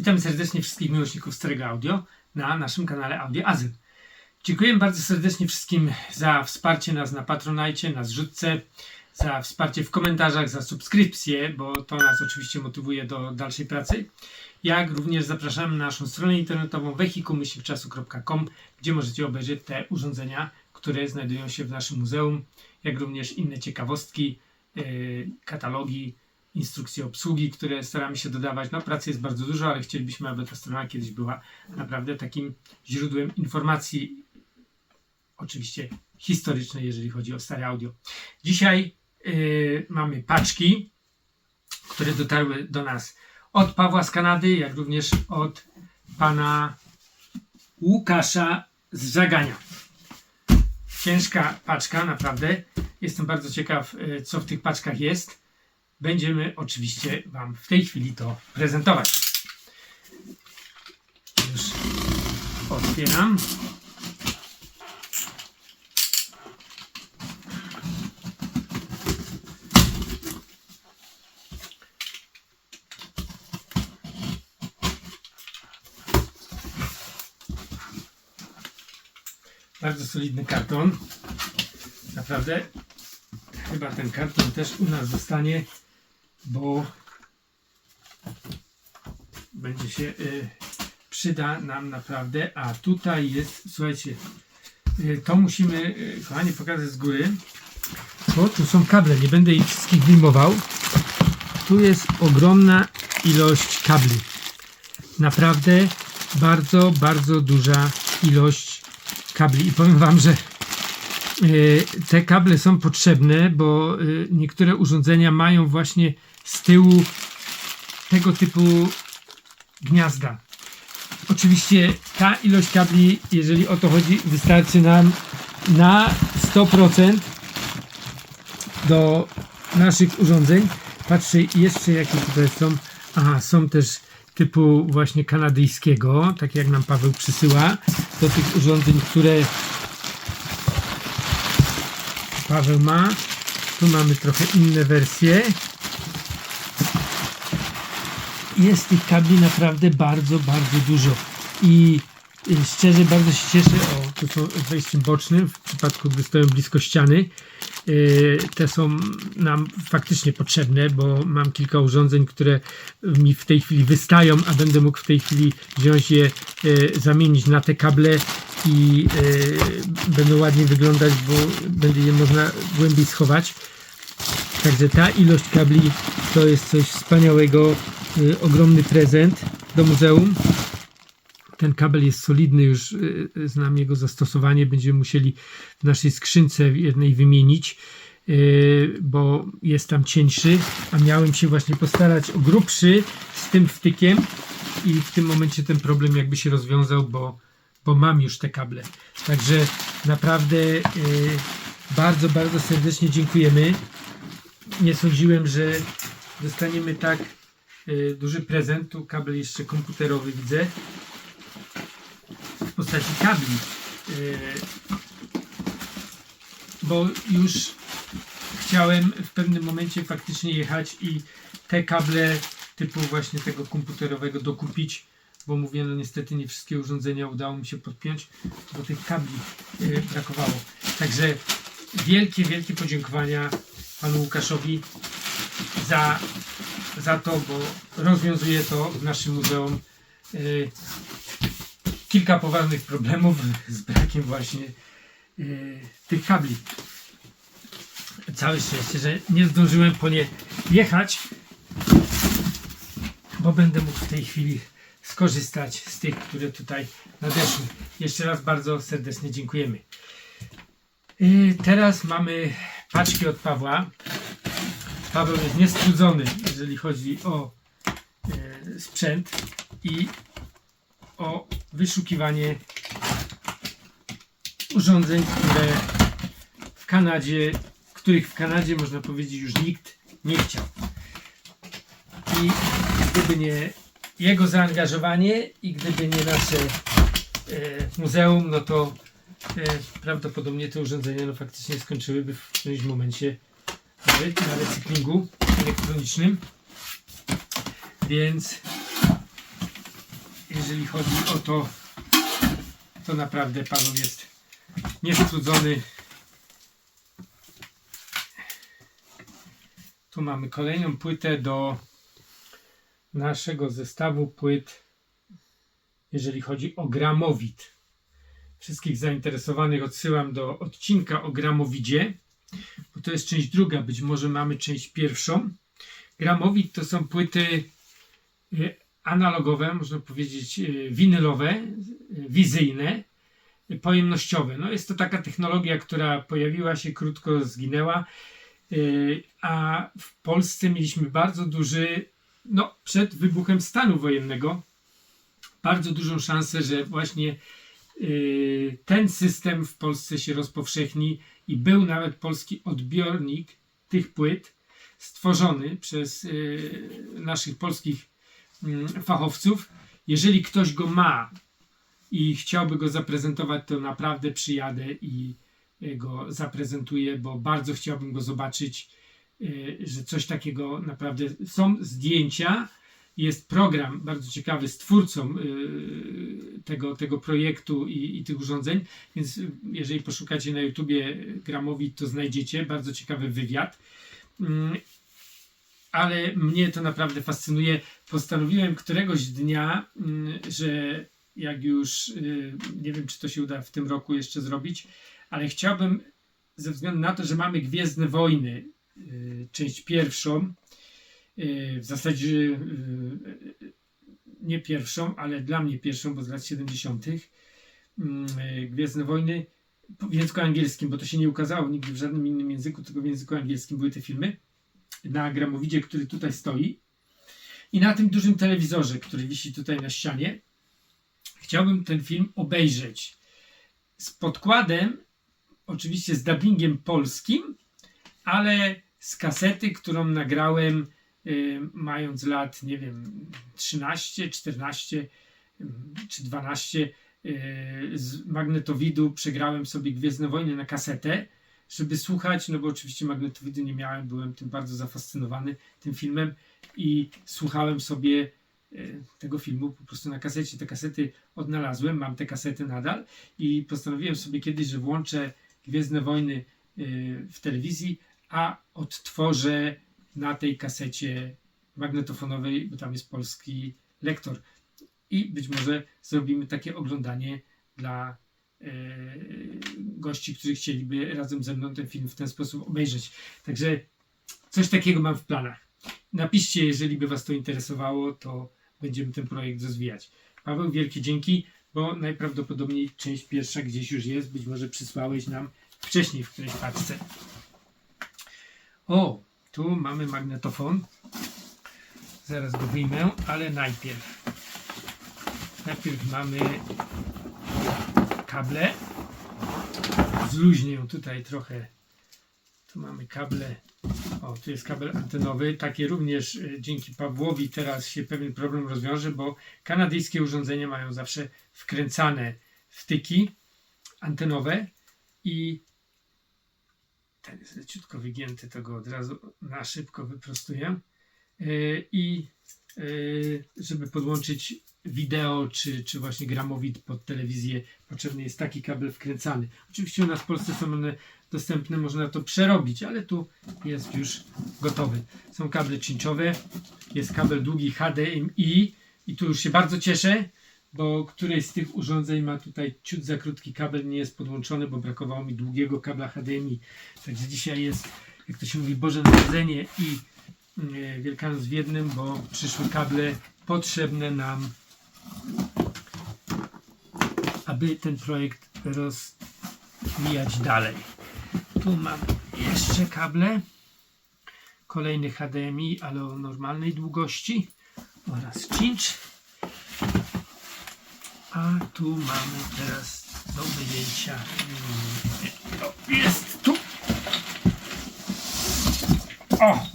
Witam serdecznie wszystkich miłośników starego audio na naszym kanale Audio Azyl. Dziękuję bardzo serdecznie wszystkim za wsparcie nas na Patronite, na zrzutce, za wsparcie w komentarzach, za subskrypcję, bo to nas oczywiście motywuje do dalszej pracy. Jak również zapraszam na naszą stronę internetową wehikuł-czasu.com, gdzie możecie obejrzeć te urządzenia, które znajdują się w naszym muzeum, jak również inne ciekawostki, katalogi, instrukcje obsługi, które staramy się dodawać. No, pracy jest bardzo dużo, ale chcielibyśmy, aby ta strona kiedyś była naprawdę takim źródłem informacji, oczywiście historycznej, jeżeli chodzi o stare audio. Dzisiaj mamy paczki, które dotarły do nas od Pawła z Kanady, jak również od pana Łukasza z Żagania. Ciężka paczka, naprawdę. Jestem bardzo ciekaw, co w tych paczkach jest. Będziemy oczywiście wam w tej chwili to prezentować. Już otwieram. Bardzo solidny karton. Naprawdę. Chyba ten karton też u nas zostanie, bo będzie się przyda nam naprawdę. A tutaj jest, słuchajcie, to musimy, kochani, pokazać z góry, bo tu są kable, nie będę ich wszystkich wyjmował. Tu jest ogromna ilość kabli. Naprawdę bardzo, bardzo duża ilość kabli. I powiem wam, że te kable są potrzebne, bo niektóre urządzenia mają właśnie z tyłu tego typu gniazda. Oczywiście ta ilość kabli, jeżeli o to chodzi, wystarczy nam na 100% do naszych urządzeń. Patrzcie jeszcze jakie tutaj są. Aha, są też typu właśnie kanadyjskiego, tak jak nam Paweł przysyła, do tych urządzeń, które Paweł ma. Tu mamy trochę inne wersje. Jest tych kabli naprawdę bardzo, bardzo dużo. I szczerze bardzo się cieszę. O, tu są z wejściem bocznym, w przypadku gdy stoją blisko ściany. Te są nam faktycznie potrzebne, bo mam kilka urządzeń, które mi w tej chwili wystają, a będę mógł w tej chwili wziąć je, zamienić na te kable i będą ładnie wyglądać, bo będzie je można głębiej schować. Także ta ilość kabli to jest coś wspaniałego, ogromny prezent do muzeum. Ten kabel jest solidny, już znam jego zastosowanie, będziemy musieli w naszej skrzynce jednej wymienić, bo jest tam cieńszy, a miałem się właśnie postarać o grubszy z tym wtykiem i w tym momencie ten problem jakby się rozwiązał, bo mam już te kable. Także naprawdę bardzo, bardzo serdecznie dziękujemy. Nie sądziłem, że dostaniemy tak duży prezent. Tu kabel jeszcze komputerowy widzę w postaci kabli, bo już chciałem w pewnym momencie faktycznie jechać i te kable typu właśnie tego komputerowego dokupić, bo mówię, no niestety nie wszystkie urządzenia udało mi się podpiąć, bo tych kabli brakowało. Także wielkie, wielkie podziękowania panu Łukaszowi za to, bo rozwiązuje to w naszym muzeum kilka poważnych problemów z brakiem właśnie tych kabli. Całe szczęście, że nie zdążyłem po nie jechać, bo będę mógł w tej chwili skorzystać z tych, które tutaj nadeszły. Jeszcze raz bardzo serdecznie dziękujemy. Teraz mamy paczki od Pawła. Paweł jest niestrudzony, jeżeli chodzi o sprzęt i o wyszukiwanie urządzeń, których w Kanadzie można powiedzieć już nikt nie chciał. I gdyby nie jego zaangażowanie i gdyby nie nasze muzeum, no to prawdopodobnie te urządzenia no faktycznie skończyłyby w którymś momencie na recyklingu elektronicznym. Więc jeżeli chodzi o to, to naprawdę Paweł jest niestrudzony. Tu mamy kolejną płytę do naszego zestawu płyt, jeżeli chodzi o gramowid. Wszystkich zainteresowanych odsyłam do odcinka o gramowidzie, bo to jest część druga, być może mamy część pierwszą. Gramowid to są płyty analogowe, można powiedzieć winylowe, wizyjne, pojemnościowe. No jest to taka technologia, która pojawiła się, krótko zginęła, a w Polsce mieliśmy bardzo duży, no przed wybuchem stanu wojennego, bardzo dużą szansę, że właśnie ten system w Polsce się rozpowszechni i był nawet polski odbiornik tych płyt stworzony przez naszych polskich fachowców. Jeżeli ktoś go ma i chciałby go zaprezentować, to naprawdę przyjadę i go zaprezentuję, bo bardzo chciałbym go zobaczyć, że coś takiego naprawdę są zdjęcia. Jest program bardzo ciekawy z twórcą tego projektu i tych urządzeń, więc jeżeli poszukacie na YouTubie Gramowid, to znajdziecie bardzo ciekawy wywiad. Ale mnie to naprawdę fascynuje. Postanowiłem któregoś dnia, że jak już, nie wiem czy to się uda w tym roku jeszcze zrobić, ale chciałbym, ze względu na to, że mamy Gwiezdne Wojny, część pierwszą, w zasadzie nie pierwszą, ale dla mnie pierwszą, bo z lat 70. Gwiezdne Wojny w języku angielskim, bo to się nie ukazało nigdy w żadnym innym języku, tylko w języku angielskim były te filmy, na gramowidzie, który tutaj stoi, i na tym dużym telewizorze, który wisi tutaj na ścianie, chciałbym ten film obejrzeć z podkładem, oczywiście z dubbingiem polskim, ale z kasety, którą nagrałem mając lat, nie wiem, 13, 14 czy 12, z magnetowidu przegrałem sobie Gwiezdne Wojny na kasetę, żeby słuchać, no bo oczywiście magnetowidu nie miałem, byłem tym bardzo zafascynowany tym filmem i słuchałem sobie tego filmu po prostu na kasecie. Te kasety odnalazłem, mam te kasety nadal i postanowiłem sobie kiedyś, że włączę Gwiezdne Wojny w telewizji, a odtworzę na tej kasecie magnetofonowej, bo tam jest polski lektor. I być może zrobimy takie oglądanie dla gości, którzy chcieliby razem ze mną ten film w ten sposób obejrzeć. Także coś takiego mam w planach. Napiszcie, jeżeli by Was to interesowało, to będziemy ten projekt rozwijać. Paweł, wielkie dzięki, bo najprawdopodobniej część pierwsza gdzieś już jest. Być może przysłałeś nam wcześniej w którejś paczce. O, tu mamy magnetofon. Zaraz go wyjmę, ale najpierw mamy kable. Zluźnię ją tutaj trochę. Tu mamy kable. O, tu jest kabel antenowy. Takie również dzięki Pawłowi teraz się pewien problem rozwiąże, bo kanadyjskie urządzenia mają zawsze wkręcane wtyki antenowe i ten jest leciutko wygięty, to go od razu na szybko wyprostuję. I żeby podłączyć wideo czy właśnie gramowid pod telewizję, potrzebny jest taki kabel wkręcany. Oczywiście u nas w Polsce są one dostępne, można to przerobić, ale tu jest już gotowy. Są kable cinchowe, jest kabel długi HDMI i tu już się bardzo cieszę, bo któreś z tych urządzeń ma tutaj ciut za krótki kabel, nie jest podłączony, bo brakowało mi długiego kabla HDMI. Także dzisiaj jest, jak to się mówi, Boże Narodzenie i Wielkanoc w jednym, bo przyszły kable potrzebne nam, aby ten projekt rozwijać dalej. Tu mam jeszcze kable, kolejny HDMI, ale o normalnej długości oraz cinch. A tu mamy teraz do wyjęcia. To jest tu. O!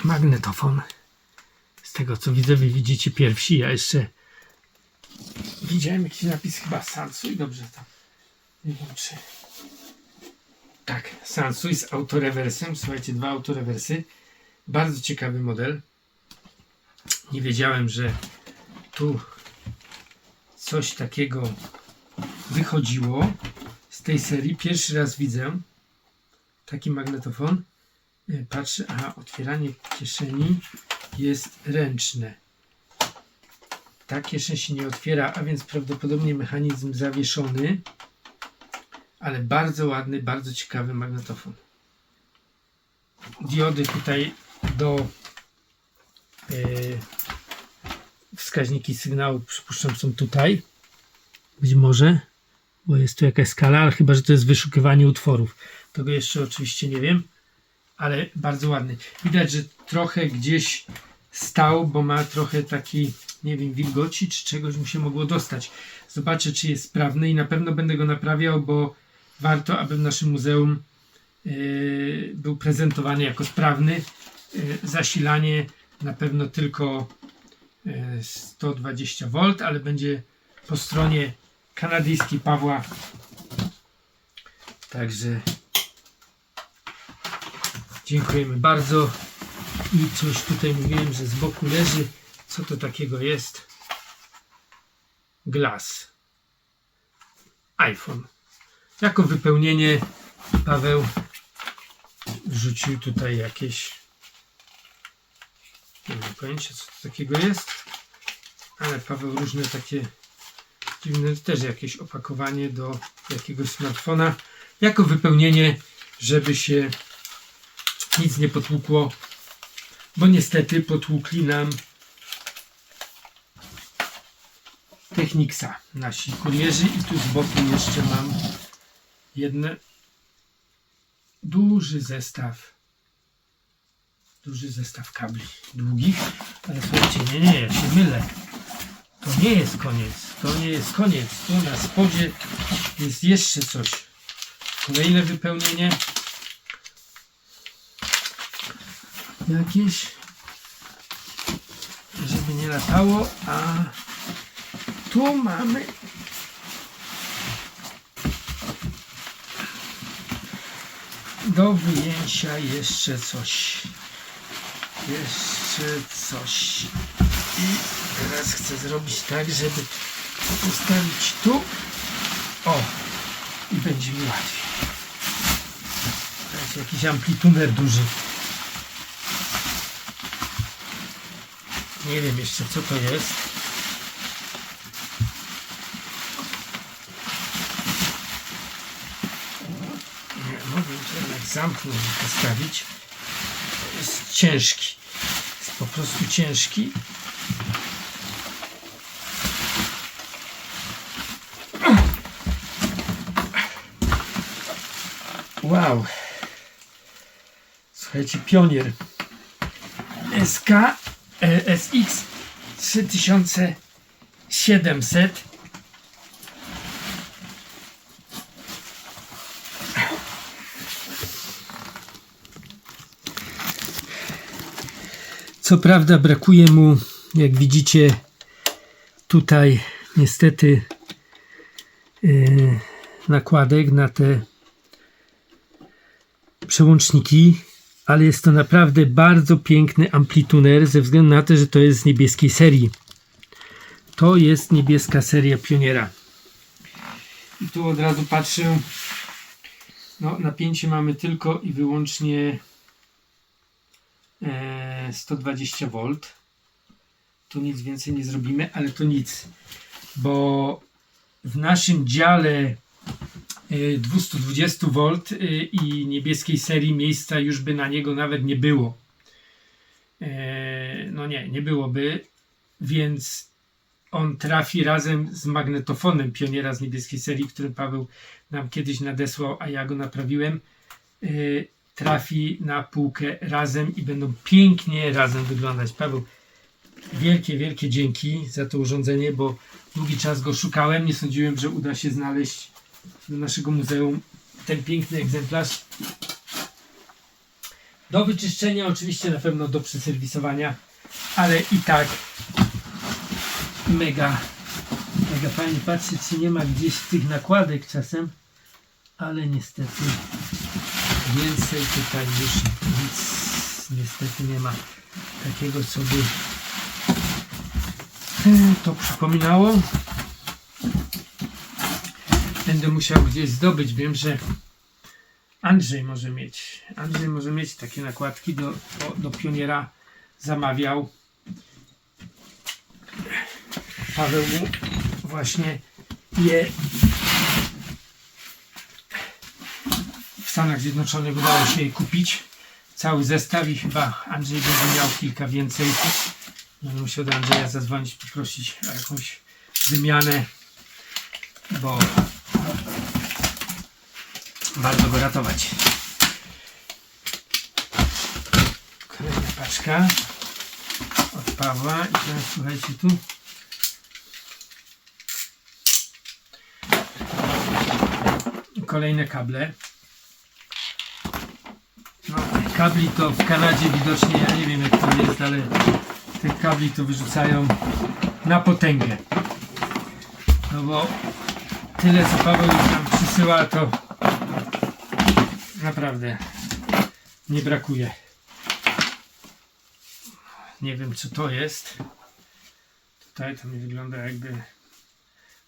Magnetofon. Z tego co widzę, wy widzicie pierwsi. Ja jeszcze widziałem jakiś napis chyba Sansu i dobrze to nie wiem czy Tak, Sansui z autorewersem. Słuchajcie, 2 autorewersy. Bardzo ciekawy model. Nie wiedziałem, że tu coś takiego wychodziło z tej serii. Pierwszy raz widzę taki magnetofon. Patrzę, a otwieranie kieszeni jest ręczne. Ta kieszeń się nie otwiera, a więc prawdopodobnie mechanizm zawieszony, ale bardzo ładny, bardzo ciekawy magnetofon. Diody tutaj do wskaźniki sygnału, przypuszczam, są tutaj. Być może, bo jest tu jakaś skala, ale chyba, że to jest wyszukiwanie utworów. Tego jeszcze oczywiście nie wiem, ale bardzo ładny. Widać, że trochę gdzieś stał, bo ma trochę taki, nie wiem, wilgoci, czy czegoś mu się mogło dostać. Zobaczę, czy jest sprawny i na pewno będę go naprawiał, bo warto, aby w naszym muzeum był prezentowany jako sprawny. Zasilanie na pewno tylko 120 V, ale będzie po stronie kanadyjskiej Pawła. Także dziękujemy bardzo. I coś tutaj mówiłem, że z boku leży. Co to takiego jest? Glass. iPhone. Jako wypełnienie Paweł wrzucił tutaj jakieś, nie mam pojęcia, co to takiego jest, ale Paweł różne takie dziwne, też jakieś opakowanie do jakiegoś smartfona, jako wypełnienie, żeby się nic nie potłukło, bo niestety potłukli nam Technicsa nasi kurierzy. I tu z boku jeszcze mam jeden duży zestaw kabli długich, ale słuchajcie, nie, ja się mylę. To nie jest koniec. Tu na spodzie jest jeszcze coś. Kolejne wypełnienie. Jakieś, żeby nie latało, a tu mamy do wyjęcia jeszcze coś. I teraz chcę zrobić tak, żeby ustawić tu. O! I będzie mi łatwiej. To jest jakiś amplituner duży. Nie wiem jeszcze, co to jest. Nie, mogę to jednak zamknąć i postawić. To jest ciężki. Jest po prostu ciężki. Wow. Słuchajcie, Pionier SX 3700. Co prawda brakuje mu, jak widzicie tutaj niestety nakładek na te przełączniki, ale jest to naprawdę bardzo piękny amplituner ze względu na to, że to jest z niebieskiej serii. To jest niebieska seria Pioniera. I tu od razu patrzę, no napięcie mamy tylko i wyłącznie 120 V. Tu nic więcej nie zrobimy, ale to nic, bo w naszym dziale 220 V i niebieskiej serii miejsca już by na niego nawet nie było. No nie byłoby, więc on trafi razem z magnetofonem Pioniera z niebieskiej serii, który Paweł nam kiedyś nadesłał, a ja go naprawiłem. Trafi na półkę razem i będą pięknie razem wyglądać. Paweł, wielkie dzięki za to urządzenie, bo długi czas go szukałem. Nie sądziłem, że uda się znaleźć do naszego muzeum ten piękny egzemplarz. Do wyczyszczenia, oczywiście na pewno do przeserwisowania, ale i tak mega fajnie. Patrzcie, czy nie ma gdzieś tych nakładek czasem. ale niestety więcej tutaj już nic niestety nie ma takiego, co by to przypominało. Będę musiał gdzieś zdobyć. Wiem, że Andrzej może mieć takie nakładki do Pioniera. Zamawiał. Paweł mu właśnie je w Stanach Zjednoczonych udało się je kupić. Cały zestaw i chyba Andrzej będzie miał kilka więcej. Będę musiał do Andrzeja zadzwonić, poprosić o jakąś wymianę, bo bardzo go ratować. Kolejna paczka od Pawła i teraz słuchajcie tu. Kolejne kable. No, kabli to w Kanadzie widocznie, ja nie wiem jak to jest, ale tych kabli to wyrzucają na potęgę. No bo tyle co Paweł już nam przysyła, to naprawdę nie brakuje. Nie wiem co to jest. Tutaj to mi wygląda jakby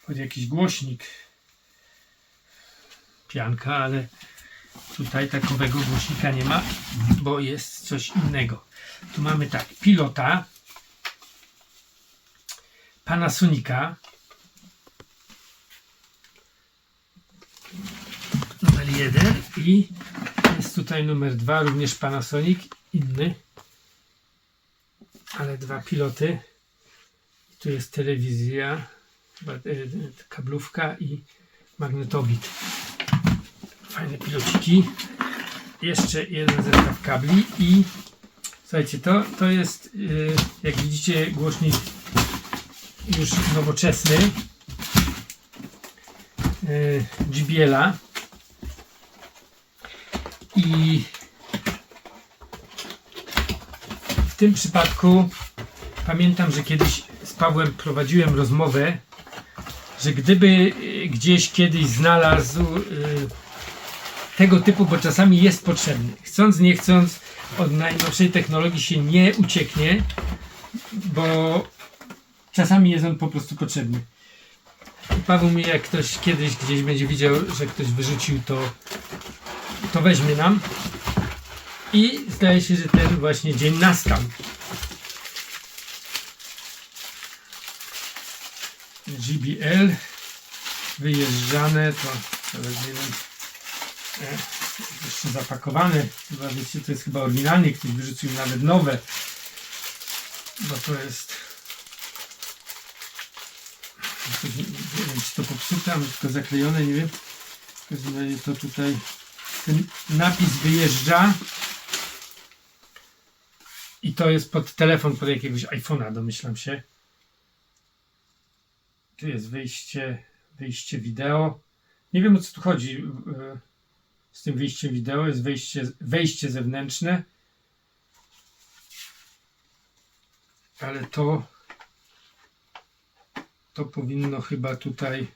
pod jakiś głośnik. Pianka, ale tutaj takowego głośnika nie ma, bo jest coś innego. Tu mamy tak, pilota Panasonica numer 1 i jest tutaj numer 2, również Panasonic, inny, ale dwa piloty. Tu jest telewizja, kablówka i magnetowid. Fajne pilociki. Jeszcze jeden zestaw kabli i słuchajcie, to jest jak widzicie głośnik już nowoczesny JBL-a i w tym przypadku pamiętam, że kiedyś z Pawłem prowadziłem rozmowę, że gdyby gdzieś kiedyś znalazł tego typu, bo czasami jest potrzebny. Chcąc, nie chcąc, od najnowszej technologii się nie ucieknie, bo czasami jest on po prostu potrzebny. Paweł mi, jak ktoś kiedyś gdzieś będzie widział, że ktoś wyrzucił, to weźmie nam. I zdaje się, że ten właśnie dzień nastał. JBL wyjeżdżane, to nie wiem, jeszcze zapakowane, chyba wiecie, to jest chyba oryginalnie, ktoś wyrzucił nawet nowe, bo to jest, nie wiem czy to popsute, a tylko zaklejone, nie wiem, w każdym razie to tutaj ten napis wyjeżdża i to jest pod telefon, pod jakiegoś iPhone'a, domyślam się. Tu jest wyjście wideo. Nie wiem o co tu chodzi z tym wyjściem wideo. Jest wejście zewnętrzne. Ale to powinno chyba tutaj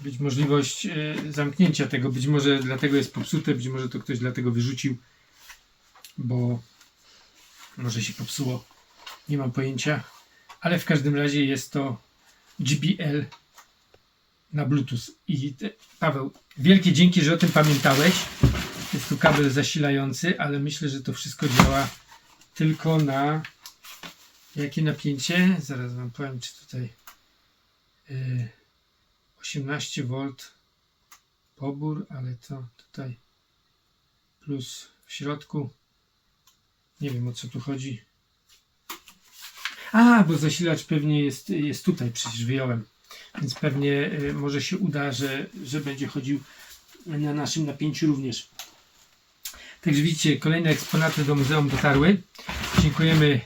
być możliwość zamknięcia tego. Być może dlatego jest popsute, być może to ktoś dlatego wyrzucił, bo może się popsuło. Nie mam pojęcia. Ale w każdym razie jest to JBL na Bluetooth. I Paweł, wielkie dzięki, że o tym pamiętałeś. Jest tu kabel zasilający, ale myślę, że to wszystko działa tylko na jakie napięcie? Zaraz wam powiem, czy tutaj 18V pobór, ale to tutaj plus w środku. Nie wiem o co tu chodzi. A, bo zasilacz pewnie jest tutaj, przecież wyjąłem. Więc pewnie może się uda, że będzie chodził na naszym napięciu również. Także widzicie, kolejne eksponaty do muzeum dotarły. Dziękujemy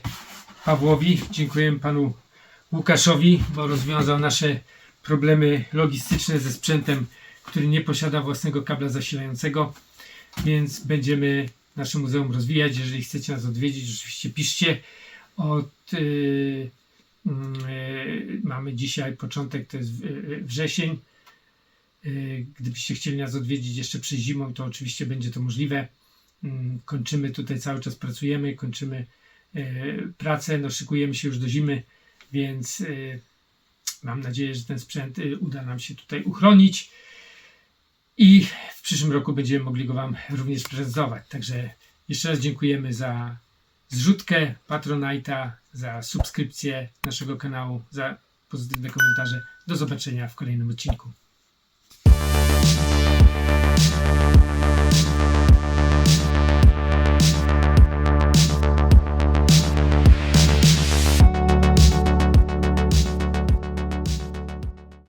Pawłowi, dziękujemy panu Łukaszowi, bo rozwiązał nasze problemy logistyczne ze sprzętem, który nie posiada własnego kabla zasilającego. Więc będziemy nasze muzeum rozwijać. Jeżeli chcecie nas odwiedzić, rzeczywiście piszcie. Mamy dzisiaj początek, to jest wrzesień. Gdybyście chcieli nas odwiedzić jeszcze przed zimą, to oczywiście będzie to możliwe. Kończymy tutaj, cały czas pracujemy, kończymy pracę, no szykujemy się już do zimy, więc mam nadzieję, że ten sprzęt uda nam się tutaj uchronić i w przyszłym roku będziemy mogli go Wam również prezentować. Także jeszcze raz dziękujemy za zrzutkę Patronite'a, za subskrypcję naszego kanału, za pozytywne komentarze. Do zobaczenia w kolejnym odcinku.